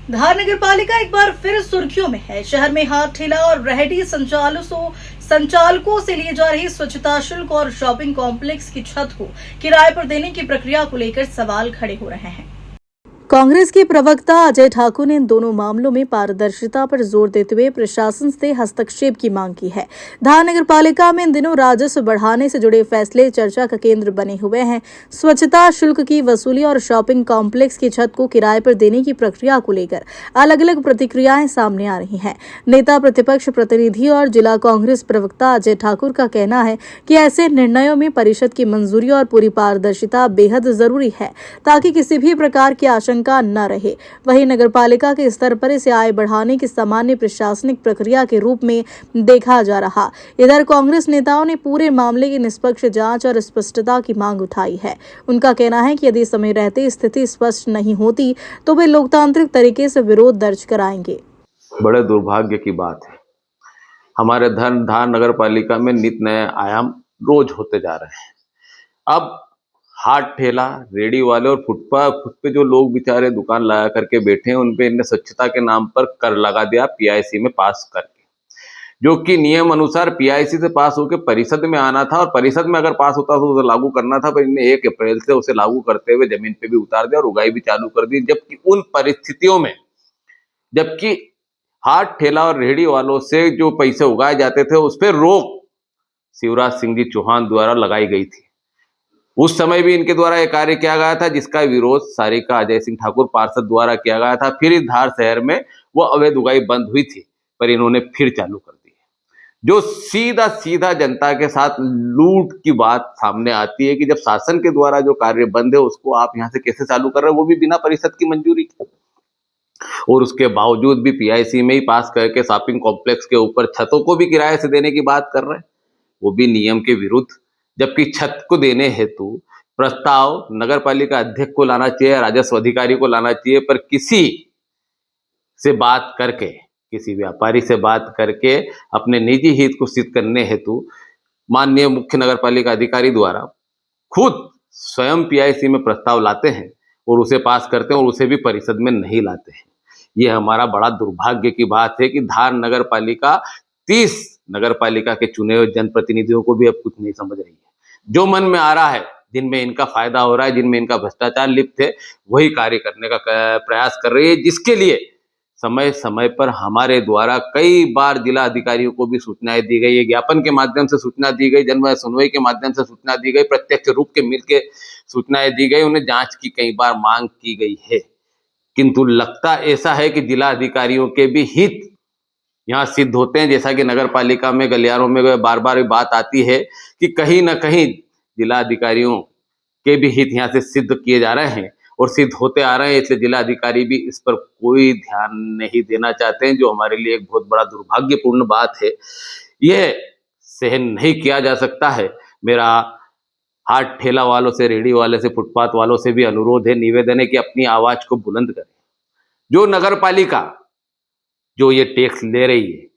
धार नगर पालिका एक बार फिर सुर्खियों में है। शहर में हाथ ठेला और रेहड़ी संचालकों से लिए जा रही स्वच्छता शुल्क और शॉपिंग कॉम्प्लेक्स की छत को किराए पर देने की प्रक्रिया को लेकर सवाल खड़े हो रहे हैं। कांग्रेस के प्रवक्ता अजय ठाकुर ने इन दोनों मामलों में पारदर्शिता पर जोर देते हुए प्रशासन से हस्तक्षेप की मांग की है। धार नगर पालिका में इन दिनों राजस्व बढ़ाने से जुड़े फैसले चर्चा का केंद्र बने हुए हैं। स्वच्छता शुल्क की वसूली और शॉपिंग कॉम्प्लेक्स की छत को किराए पर देने की प्रक्रिया को लेकर अलग अलग प्रतिक्रियाएं सामने आ रही हैं। नेता प्रतिपक्ष प्रतिनिधि और जिला कांग्रेस प्रवक्ता अजय ठाकुर का कहना है कि ऐसे निर्णयों में परिषद की मंजूरी और पूरी पारदर्शिता बेहद जरूरी है, ताकि किसी भी प्रकार की आशंका न रहे। वहीं नगरपालिका के स्तर पर इसे आय बढ़ाने की सामान्य प्रशासनिक प्रक्रिया के रूप में देखा जा रहा। इधर कांग्रेस नेताओं ने पूरे मामले की निष्पक्ष जांच और स्पष्टता की मांग उठाई है। उनका कहना है कि यदि समय रहते स्थिति स्पष्ट नहीं होती तो वे लोकतांत्रिक तरीके से विरोध दर्ज कराएंगे। बड़े दुर्भाग्य की बात है, हमारे धार नगर पालिका में नित नए आयाम रोज होते जा रहे हैं। अब हाथ ठेला, रेडी वाले और फुट पे जो लोग बेचारे दुकान लगा करके बैठे हैं, उनपे इनने स्वच्छता के नाम पर कर लगा दिया पीआईसी में पास करके, जो कि नियम अनुसार पीआईसी से पास होकर परिषद में आना था, और परिषद में अगर पास होता तो उसे लागू करना था, पर इन्हें 1 अप्रैल से उसे लागू करते हुए जमीन पे भी उतार दिया और उगाई भी चालू कर दी। जबकि उन परिस्थितियों में जबकि हाथ ठेला और रेहड़ी वालों से जो पैसे उगाए जाते थे उस पर रोक शिवराज सिंह जी चौहान द्वारा लगाई गई थी। उस समय भी इनके द्वारा एक कार्य किया गया था जिसका विरोध सारिका अजय सिंह ठाकुर पार्षद द्वारा किया गया था। फिर इस धार शहर में वो अवैध उगाई बंद हुई थी, पर इन्होंने फिर चालू कर दी है, जो सीधा सीधा जनता के साथ लूट की बात सामने आती है कि जब शासन के द्वारा जो कार्य बंद है उसको आप यहाँ से कैसे चालू कर रहे हो, वो भी बिना परिषद की मंजूरी के, और उसके बावजूद भी पीआईसी में ही पास करके शॉपिंग कॉम्प्लेक्स के ऊपर छतों को भी किराए से देने की बात कर रहे हैं, वो भी नियम के विरुद्ध। जबकि छत को देने हेतु प्रस्ताव नगर पालिका अध्यक्ष को लाना चाहिए, राजस्व अधिकारी को लाना चाहिए, पर किसी से बात करके, किसी व्यापारी से बात करके अपने निजी हित को सिद्ध करने हेतु माननीय मुख्य नगर पालिका अधिकारी द्वारा खुद स्वयं पीआईसी में प्रस्ताव लाते हैं और उसे पास करते हैं, और उसे भी परिषद में नहीं लाते हैं। ये हमारा बड़ा दुर्भाग्य की बात है कि धार नगर पालिका 30 नगर पालिका के चुने हुए जनप्रतिनिधियों को भी अब कुछ नहीं समझ रही है। जो मन में आ रहा है, जिनमें इनका फायदा हो रहा है, जिनमें इनका भ्रष्टाचार लिप्त है, वही कार्य करने का प्रयास कर रही है, जिसके लिए समय समय पर हमारे द्वारा कई बार जिला अधिकारियों को भी सूचनाएं दी गई है, ज्ञापन के माध्यम से सूचना दी गई, जन सुनवाई के माध्यम से सूचना दी गई, प्रत्यक्ष रूप के मिलकर सूचनाएं दी गई, उन्हें जांच की कई बार मांग की गई है। किंतु लगता ऐसा है कि जिला अधिकारियों के भी हित यहाँ सिद्ध होते हैं। जैसा कि नगर पालिका में गलियारों में बार बार बात आती है कि कहीं ना कहीं जिला अधिकारियों के भी हित यहाँ से सिद्ध किए जा रहे हैं और सिद्ध होते आ रहे हैं, इसलिए जिला अधिकारी भी इस पर कोई ध्यान नहीं देना चाहते हैं, जो हमारे लिए एक बहुत बड़ा दुर्भाग्यपूर्ण बात है। यह सहन नहीं किया जा सकता है। मेरा हाथ ठेला वालों से, रेहड़ी वाले से, फुटपाथ वालों से भी अनुरोध है, निवेदन है कि अपनी आवाज को बुलंद करें। जो नगर पालिका जो ये टैक्स ले रही है,